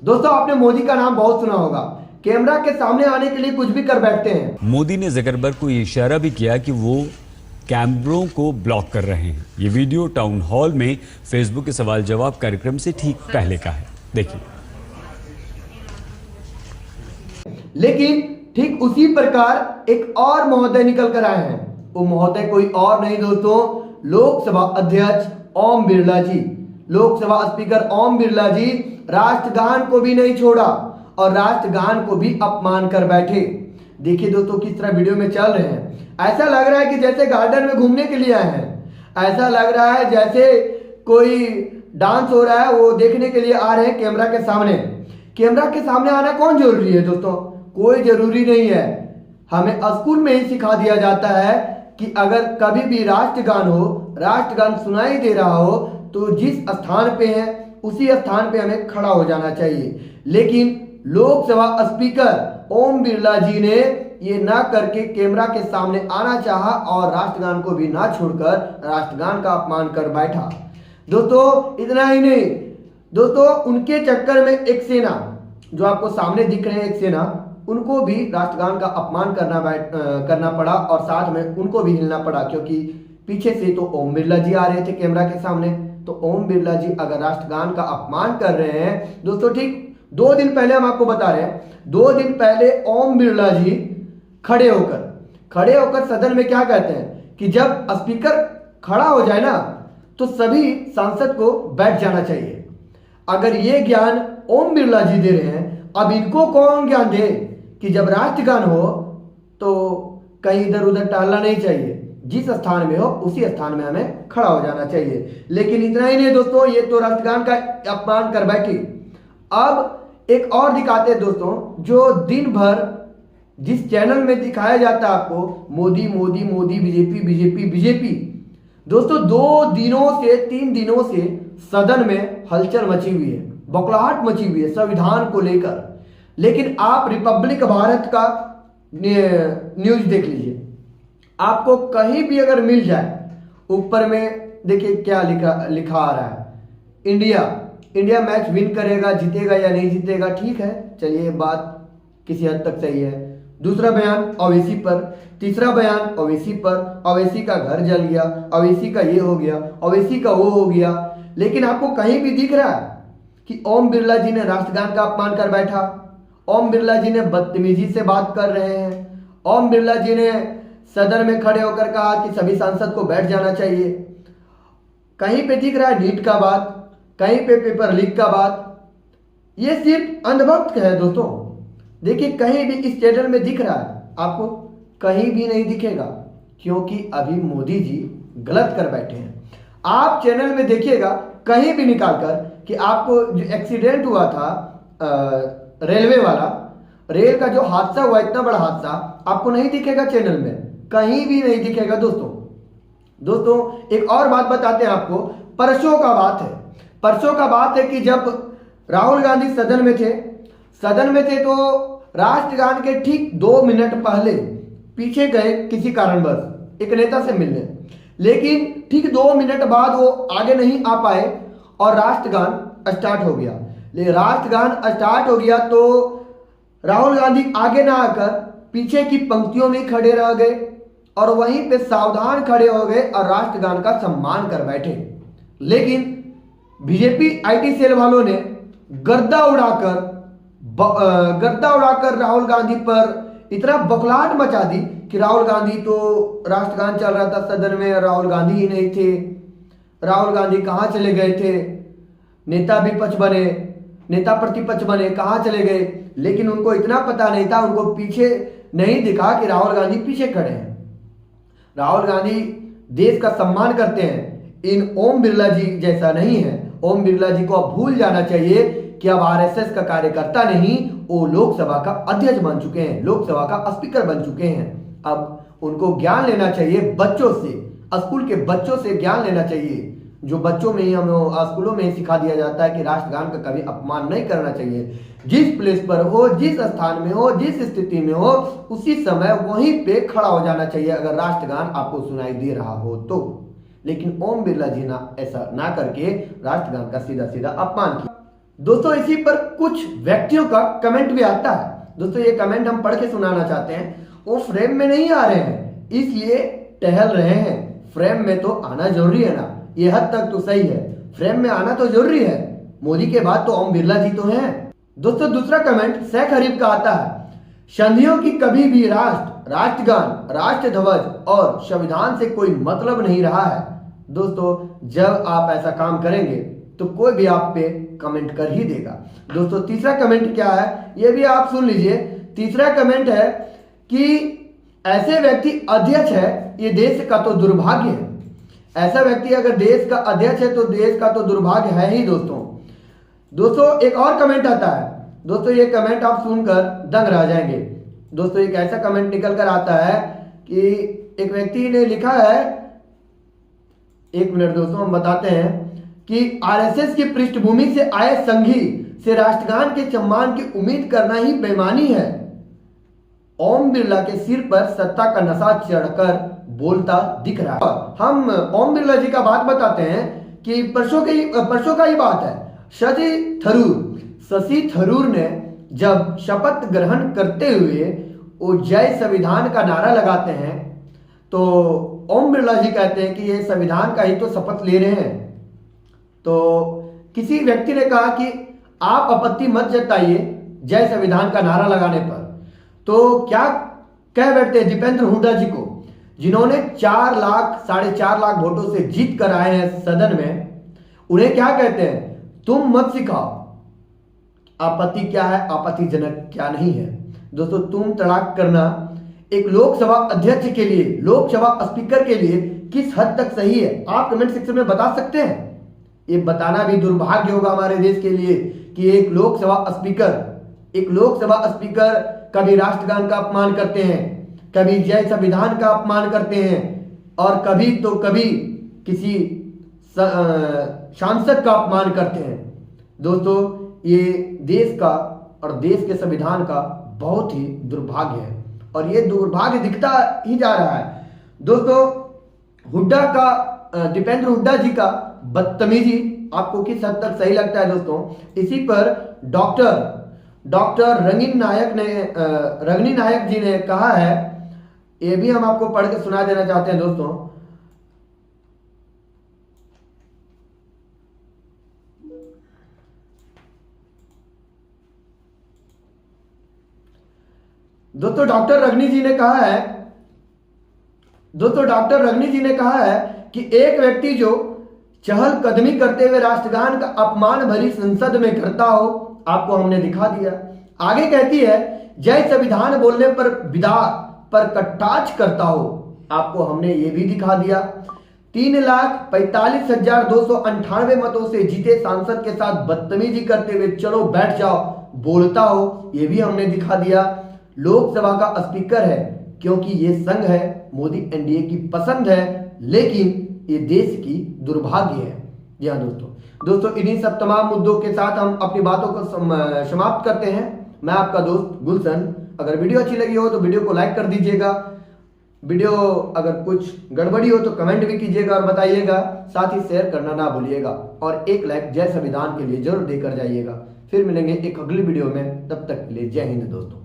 दोस्तों आपने मोदी का नाम बहुत सुना होगा। कैमरा के सामने आने के लिए कुछ भी कर बैठते हैं। मोदी ने ज़करबर्ग को ये इशारा भी किया कि वो कैमरों को ब्लॉक कर रहे हैं। ये वीडियो टाउन हॉल में फेसबुक के सवाल जवाब कार्यक्रम से ठीक पहले का है। देखिए। लेकिन ठीक उसी प्रकार एक और महोदय निकल कर आए हैं। वो महोदय कोई और नहीं दोस्तों, लोकसभा अध्यक्ष ओम बिरला जी। लोकसभा स्पीकर ओम बिरला जी राष्ट्रगान को भी नहीं छोड़ा और राष्ट्रगान को भी अपमान कर बैठे। देखिए दोस्तों किस तरह वीडियो में चल रहे हैं। ऐसा लग रहा है कि जैसे गार्डन में घूमने के लिए आए हैं। ऐसा लग रहा है जैसे कोई डांस हो रहा है, वो देखने के लिए आ रहे हैं कैमरा के सामने। कैमरा के सामने आना कौन जरूरी है दोस्तों? कोई जरूरी नहीं है। हमें स्कूल में ही सिखा दिया जाता है कि अगर कभी भी राष्ट्रगान हो, राष्ट्रगान सुनाई दे रहा हो तो जिस स्थान पे है उसी स्थान पे हमें खड़ा हो जाना चाहिए। लेकिन लोकसभा स्पीकर ओम बिरला जी ने ये ना करके कैमरा के सामने आना चाहा और राष्ट्रगान को भी ना छोड़कर राष्ट्रगान का अपमान कर बैठा। दोस्तों इतना ही नहीं दोस्तों, उनके चक्कर में एक सेना जो आपको सामने दिख रहे हैं, एक सेना, उनको भी राष्ट्रगान का अपमान करना पड़ा और साथ में उनको भी हिलना पड़ा, क्योंकि पीछे से तो ओम बिरला जी आ रहे थे कैमरा के सामने। तो ओम बिरला जी अगर राष्ट्रगान का अपमान कर रहे हैं दोस्तों, ठीक 2 दिन पहले हम आपको बता रहे हैं, 2 दिन पहले ओम बिरला जी खड़े होकर सदन में क्या कहते हैं कि जब स्पीकर खड़ा हो जाए ना तो सभी सांसद को बैठ जाना चाहिए। अगर ये ज्ञान ओम बिरला जी दे रहे हैं, अब इनको कौन ज्ञान दे कि जब राष्ट्रगान हो तो कहीं इधर उधर टहलना नहीं चाहिए, जिस स्थान में हो उसी स्थान में हमें खड़ा हो जाना चाहिए। लेकिन इतना ही नहीं दोस्तों, ये तो राष्ट्रगान का अपमान कर बैठी। अब एक और दिखाते हैं दोस्तों, जो दिन भर जिस चैनल में दिखाया जाता है आपको, Modi Modi Modi, BJP BJP BJP. दोस्तों 2 दिनों से 3 दिनों से सदन में हलचल मची हुई है, बौखलाहट मची हुई है संविधान को लेकर। लेकिन आप रिपब्लिक भारत का न्यूज देख लीजिए, आपको कहीं भी अगर मिल जाए, ऊपर में देखिए क्या लिखा आ रहा है, इंडिया मैच विन करेगा, जीतेगा या नहीं जीतेगा, ठीक है चलिए बात किसी हद तक सही है। दूसरा बयान ओवैसी पर, तीसरा बयान ओवैसी पर, ओवैसी का घर जल गया, ओवैसी का ये हो गया, ओवैसी का वो हो गया। लेकिन आपको कहीं भी दिख रहा है कि ओम बिरला जी ने राष्ट्रगान का अपमान कर बैठा, ओम बिरला जी ने बदतमीजी से बात कर रहे हैं, ओम बिरला जी ने सदन में खड़े होकर कहा कि सभी सांसद को बैठ जाना चाहिए। कहीं पे दिख रहा है नीट का बात, कहीं पे पेपर लीक का बात। ये सिर्फ अंधभक्त है दोस्तों। देखिए कहीं भी इस चैनल में दिख रहा है, आपको कहीं भी नहीं दिखेगा, क्योंकि अभी मोदी जी गलत कर बैठे हैं। आप चैनल में देखिएगा कहीं भी निकालकर कि आपको जो एक्सीडेंट हुआ था रेलवे वाला, रेल का जो हादसा हुआ, इतना बड़ा हादसा, आपको नहीं दिखेगा चैनल में, कहीं भी नहीं दिखेगा दोस्तों एक और बात बताते हैं आपको। परसों का बात है कि जब राहुल गांधी सदन में थे तो राष्ट्रगान के ठीक 2 मिनट पहले पीछे गए किसी कारणवश एक नेता से मिलने, लेकिन ठीक 2 मिनट बाद वो आगे नहीं आ पाए और राष्ट्रगान स्टार्ट हो गया। राष्ट्रगान स्टार्ट हो गया तो राहुल गांधी आगे ना आकर पीछे की पंक्तियों में खड़े रह गए और वहीं पे सावधान खड़े हो गए और राष्ट्रगान का सम्मान कर बैठे। लेकिन बीजेपी आईटी सेल वालों ने गर्दा उड़ाकर राहुल गांधी पर इतना बौखलाहट मचा दी कि राहुल गांधी तो राष्ट्रगान चल रहा था सदन में, राहुल गांधी ही नहीं थे, राहुल गांधी कहाँ चले गए थे, नेता प्रतिपक्ष बने कहाँ चले गए। लेकिन उनको इतना पता नहीं था, उनको पीछे नहीं दिखा कि राहुल गांधी पीछे खड़े हैं। राहुल गांधी देश का सम्मान करते हैं, इन ओम बिरला जी जैसा नहीं है। ओम बिरला जी को अब भूल जाना चाहिए कि अब आरएसएस का कार्यकर्ता नहीं, वो लोकसभा का अध्यक्ष बन चुके हैं, लोकसभा का स्पीकर बन चुके हैं। अब उनको ज्ञान लेना चाहिए बच्चों से, स्कूल के बच्चों से ज्ञान लेना चाहिए, जो बच्चों में ही हम स्कूलों में ही सिखा दिया जाता है कि राष्ट्रगान का कभी अपमान नहीं करना चाहिए। जिस प्लेस पर हो, जिस स्थान में हो, जिस स्थिति में हो, उसी समय वहीं पे खड़ा हो जाना चाहिए अगर राष्ट्रगान आपको सुनाई दे रहा हो तो। लेकिन ओम बिरला जी ना ऐसा ना करके राष्ट्रगान का सीधा सीधा अपमान किया। दोस्तों इसी पर कुछ व्यक्तियों का कमेंट भी आता है। दोस्तों ये कमेंट हम पढ़ के सुनाना चाहते हैं। वो फ्रेम में नहीं आ रहे हैं इसलिए टहल रहे हैं, फ्रेम में तो आना जरूरी है ना। ये हद तक तो सही है, फ्रेम में आना तो जरूरी है। मोदी के बाद तो ओम बिरला जी तो हैं। दोस्तों दूसरा कमेंट शेख हरीफ का आता है, संधियों की कभी भी राष्ट्र, राष्ट्रगान, राष्ट्र ध्वज और संविधान से कोई मतलब नहीं रहा है। दोस्तों जब आप ऐसा काम करेंगे तो कोई भी आप पे कमेंट कर ही देगा। दोस्तों तीसरा कमेंट क्या है ये भी आप सुन लीजिए। तीसरा कमेंट है कि ऐसे व्यक्ति अध्यक्ष है, ये देश का तो दुर्भाग्य है। ऐसा व्यक्ति अगर देश का अध्यक्ष है तो देश का तो दुर्भाग्य है ही। दोस्तों एक और कमेंट आता है। दोस्तों ये कमेंट आप सुनकर दंग रह जाएंगे। दोस्तों एक ऐसा कमेंट निकल कर आता है कि एक व्यक्ति ने लिखा है, एक मिनट दोस्तों हम बताते हैं कि आरएसएस की पृष्ठभूमि से आए संघी से राष्ट्रगान के सम्मान की उम्मीद करना ही बेईमानी है। ओम बिरला के सिर पर सत्ता का नशा चढ़कर बोलता दिख रहा है। हम ओम बिरला जी का बात बताते हैं कि परसों का ही बात है। शशि थरूर ने जब शपथ ग्रहण करते हुए वो जय संविधान का नारा लगाते हैं तो ओम बिरला जी कहते हैं कि ये संविधान का ही तो शपथ ले रहे हैं। तो किसी व्यक्ति ने कहा कि आप आपत्ति मत जताइए जय संविधान का नारा लगाने पर। तो क्या कह बैठते हैं दीपेंद्र हुड्डा जी को, जिन्होंने 4 लाख 4.5 लाख वोटों से जीत कर आए हैं सदन में। उन्हें क्या कहते हैं, तुम मत सिखाओ आपत्ति क्या है, आपत्तिजनक क्या नहीं है। दोस्तों तुम तड़ाक करना एक लोकसभा अध्यक्ष के लिए, लोकसभा स्पीकर के लिए किस हद तक सही है, आप कमेंट सेक्शन में बता सकते हैं। ये बताना भी दुर्भाग्य होगा हमारे देश के लिए कि एक लोकसभा स्पीकर कभी राष्ट्रगान का अपमान करते हैं, कभी जय संविधान का अपमान करते हैं और कभी तो कभी किसी सांसद का अपमान करते हैं। दोस्तों ये देश का और देश के संविधान का बहुत ही दुर्भाग्य है और ये दुर्भाग्य दिखता ही जा रहा है। दोस्तों हुड्डा का, दीपेंद्र हुड्डा जी का बदतमीजी आपको किस हद तक सही लगता है। दोस्तों इसी पर डॉक्टर रंगनी नायक जी ने कहा है, ये भी हम आपको पढ़ के सुना देना चाहते हैं। दोस्तों डॉक्टर रंगनी जी ने कहा है कि एक व्यक्ति जो चहलकदमी करते हुए राष्ट्रगान का अपमान भरी संसद में करता हो, आपको हमने दिखा दिया। आगे कहती है जय संविधान बोलने पर विदार पर कटाक्ष करता हो, आपको हमने ये भी दिखा दिया। 3,45,298 मतों से जीते सांसद के साथ बदतमीजी करते हुए चलो बैठ जाओ बोलता हो, ये भी हमने दिखा दिया। लोकसभा का स्पीकर है क्योंकि ये संघ है, मोदी एनडीए की पसंद है, लेकिन ये देश की दुर्भाग्य है। जी हाँ दोस्तों इन्हीं सब तमाम मुद्दों के साथ हम अपनी बातों को समाप्त करते हैं। मैं आपका दोस्त गुलशन। अगर वीडियो अच्छी लगी हो तो वीडियो को लाइक कर दीजिएगा। वीडियो अगर कुछ गड़बड़ी हो तो कमेंट भी कीजिएगा और बताइएगा। साथ ही शेयर करना ना भूलिएगा और एक लाइक जय संविधान के लिए जरूर देकर जाइएगा। फिर मिलेंगे एक अगली वीडियो में, तब तक के लिए जय हिंद दोस्तों।